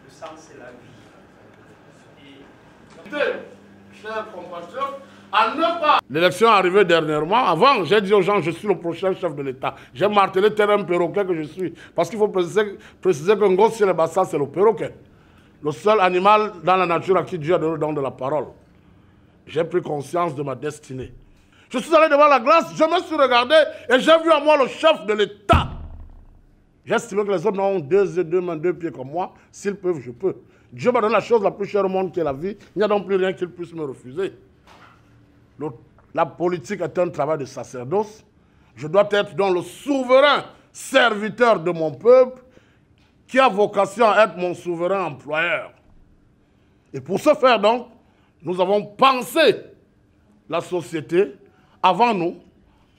Le sang, c'est la vie. Chers compatriotes, à ne pas... L'élection est arrivée dernièrement. Avant, j'ai dit aux gens, je suis le prochain chef de l'État. J'ai martelé tel un perroquet que je suis. Parce qu'il faut préciser que Ngossi le Bassa, c'est le perroquet. Le seul animal dans la nature à qui Dieu a donné le don de la parole. J'ai pris conscience de ma destinée. Je suis allé devant la glace, je me suis regardé et j'ai vu à moi le chef de l'État. J'ai estimé que les autres ont deux mains, deux pieds comme moi. S'ils peuvent, je peux. Dieu m'a donné la chose la plus chère au monde qui est la vie. Il n'y a donc plus rien qu'il puisse me refuser. La politique est un travail de sacerdoce. Je dois être donc le souverain serviteur de mon peuple qui a vocation à être mon souverain employeur. Et pour ce faire donc, nous avons pensé la société avant nous,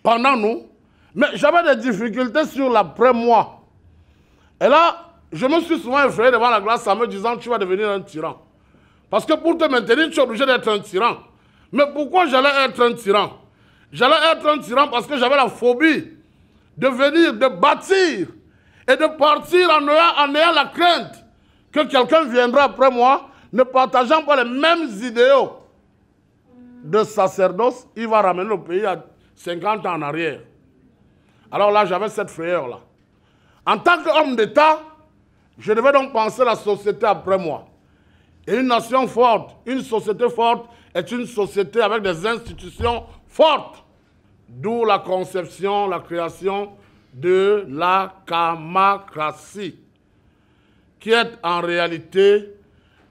pendant nous, mais j'avais des difficultés sur l'après-moi. Et là, je me suis souvent effrayé devant la glace en me disant tu vas devenir un tyran. Parce que pour te maintenir, tu es obligé d'être un tyran. Mais pourquoi j'allais être un tyran? J'allais être un tyran parce que j'avais la phobie de venir, de bâtir et de partir en ayant la crainte que quelqu'un viendra après moi ne partageant pas les mêmes idéaux de sacerdoce, il va ramener le pays à 50 ans en arrière. Alors là, j'avais cette frayeur-là. En tant qu'homme d'État, je devais donc penser la société après moi. Et une nation forte, une société forte est une société avec des institutions fortes. D'où la conception, la création de la kamacratie, qui est en réalité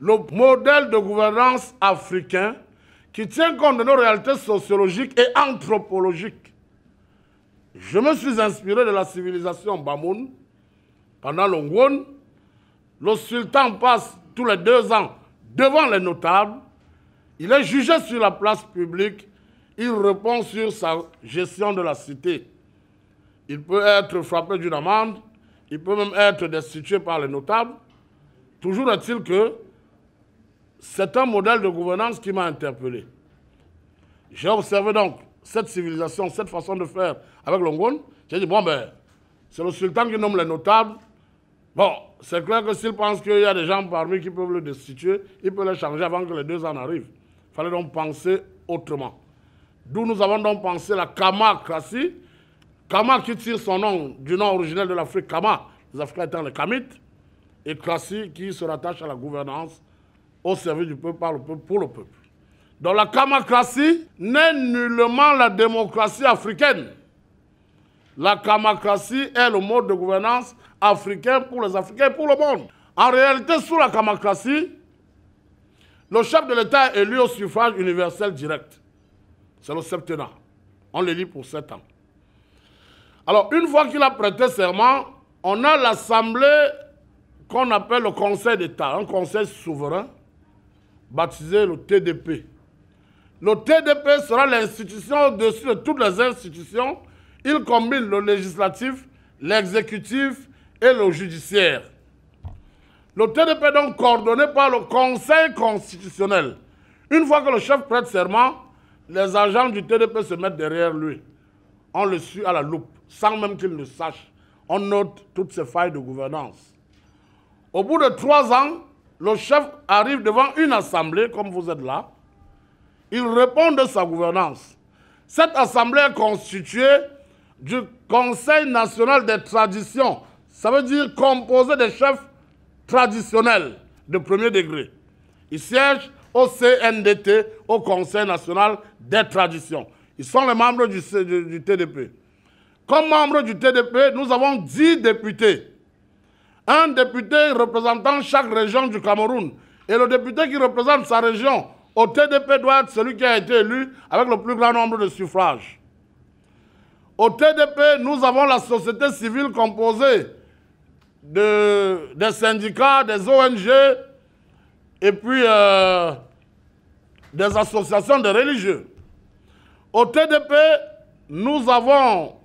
le modèle de gouvernance africain qui tient compte de nos réalités sociologiques et anthropologiques. Je me suis inspiré de la civilisation Bamoun. Pendant l'Ongwon, le sultan passe tous les 2 ans devant les notables. Il est jugé sur la place publique. Il répond sur sa gestion de la cité. Il peut être frappé d'une amende. Il peut même être destitué par les notables. Toujours est-il que c'est un modèle de gouvernance qui m'a interpellé. J'ai observé donc cette civilisation, cette façon de faire avec l'Ongwon. J'ai dit, bon ben, c'est le sultan qui nomme les notables. Bon, c'est clair que s'il pense qu'il y a des gens parmi qui peuvent le destituer, il peut les changer avant que les 2 ans arrivent. Il fallait donc penser autrement. D'où nous avons donc pensé la kamacratie. Kama qui tire son nom du nom originel de l'Afrique, Kama, les Africains étant les Kamites, et Kratie qui se rattache à la gouvernance au service du peuple, par le peuple, pour le peuple. Donc la kamacratie n'est nullement la démocratie africaine. La kamacratie est le mode de gouvernance africain pour les Africains et pour le monde. En réalité, sous la kamacratie, le chef de l'État est élu au suffrage universel direct. C'est le septennat. On l'élit pour 7 ans. Alors, une fois qu'il a prêté serment, on a l'assemblée qu'on appelle le Conseil d'État, un conseil souverain, baptisé le TDP. Le TDP sera l'institution au-dessus de toutes les institutions. Il combine le législatif, l'exécutif et le judiciaire. Le TDP est donc coordonné par le Conseil constitutionnel. Une fois que le chef prête serment, les agents du TDP se mettent derrière lui. On le suit à la loupe, sans même qu'il ne sache. On note toutes ses failles de gouvernance. Au bout de 3 ans, le chef arrive devant une assemblée, comme vous êtes là. Il répond de sa gouvernance. Cette assemblée est constituée du Conseil national des traditions. Ça veut dire composé des chefs traditionnels de premier degré. Ils siègent au CNDT, au Conseil national des traditions. Ils sont les membres du TDP. Comme membres du TDP, nous avons 10 députés. Un député représentant chaque région du Cameroun. Et le député qui représente sa région au TDP doit être celui qui a été élu avec le plus grand nombre de suffrages. Au TDP, nous avons la société civile composée des syndicats, des ONG et puis des associations de religieux. Au TDP, nous avons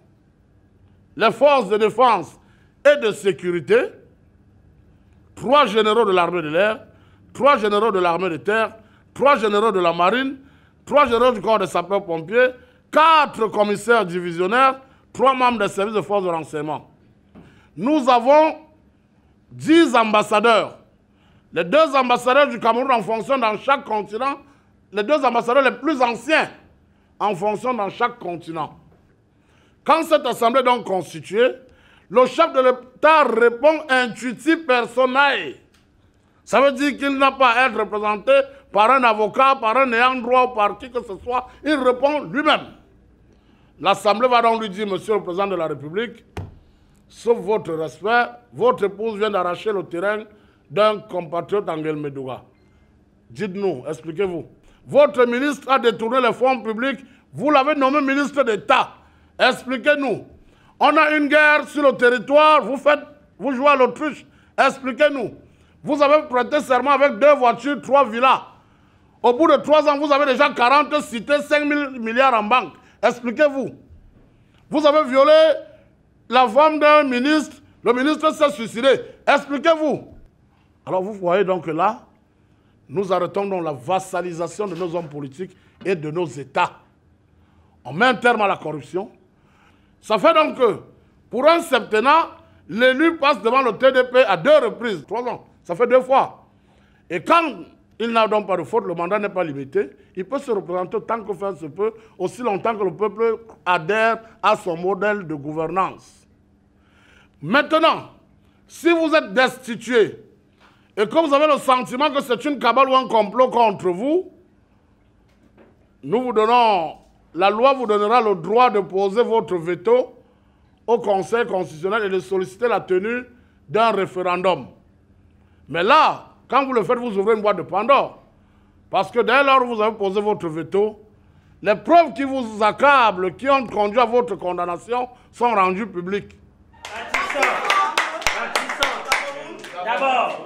les forces de défense et de sécurité, 3 généraux de l'armée de l'air, 3 généraux de l'armée de terre, 3 généraux de la marine, 3 généraux du corps des sapeurs-pompiers, 4 commissaires divisionnaires, 3 membres des services de force de renseignement. Nous avons 10 ambassadeurs. Les 2 ambassadeurs du Cameroun en fonction dans chaque continent, les 2 ambassadeurs les plus anciens en fonction dans chaque continent. Quand cette assemblée est donc constituée, le chef de l'État répond intuitif personnel. Ça veut dire qu'il n'a pas à être représenté par un avocat, par un ayant droit ou par qui que ce soit. Il répond lui-même. L'Assemblée va donc lui dire, Monsieur le Président de la République, sauf votre respect, votre épouse vient d'arracher le terrain d'un compatriote en Guelmedouga. Dites-nous, expliquez-vous. Votre ministre a détourné les fonds publics, vous l'avez nommé ministre d'État. Expliquez-nous. On a une guerre sur le territoire, vous jouez à l'autruche. Expliquez-nous. Vous avez prêté serment avec 2 voitures, 3 villas. Au bout de 3 ans, vous avez déjà 40 cités, 5 000 milliards en banque. Expliquez-vous. Vous avez violé la femme d'un ministre, le ministre s'est suicidé. Expliquez-vous. Alors vous voyez donc que là, nous arrêtons donc la vassalisation de nos hommes politiques et de nos États. On met un terme à la corruption. Ça fait donc que, pour un septennat, l'élu passe devant le TDP à 2 reprises, 3 ans. Ça fait 2 fois. Et quand il n'a donc pas de faute, le mandat n'est pas limité, il peut se représenter tant que faire se peut, aussi longtemps que le peuple adhère à son modèle de gouvernance. Maintenant, si vous êtes destitué et que vous avez le sentiment que c'est une cabale ou un complot contre vous, nous vous donnons, la loi vous donnera le droit de poser votre veto au Conseil constitutionnel et de solliciter la tenue d'un référendum. Mais là, quand vous le faites, vous ouvrez une boîte de Pandore. Parce que dès lors où vous avez posé votre veto, les preuves qui vous accablent, qui ont conduit à votre condamnation, sont rendues publiques. D'abord,